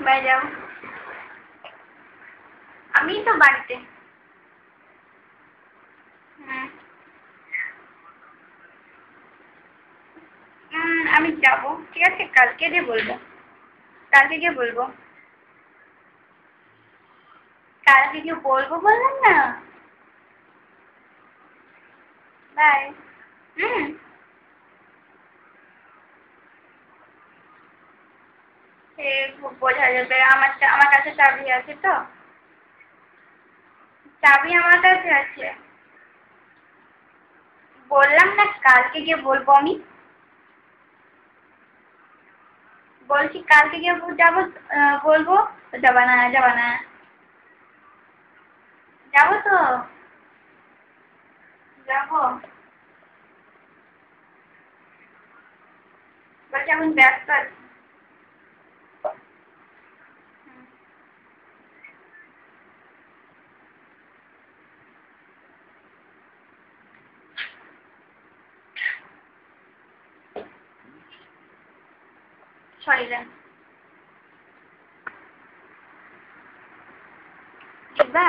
By যাও। আমি তো বাড়িতে। আমি যাবো, ঠিক আছে, কালকে দিয়ে বলবো। কালকে গিয়ে বলবো। কালকে গিয়ে বলবো বললাম না। বাই। হুম। সে বোঝা যাবে। আমার কাছে চাবি আছে তো। চাবি আমার কাছে আছে। বললাম না কালকে গিয়ে বলবো আমি। বলছি কালকে গিয়ে যাবো, বলবো। যাবা না, যাবা না? যাবো তো। যাবো। বলছি এখন ব্যস্ত আছি। সরি রে। দিবা?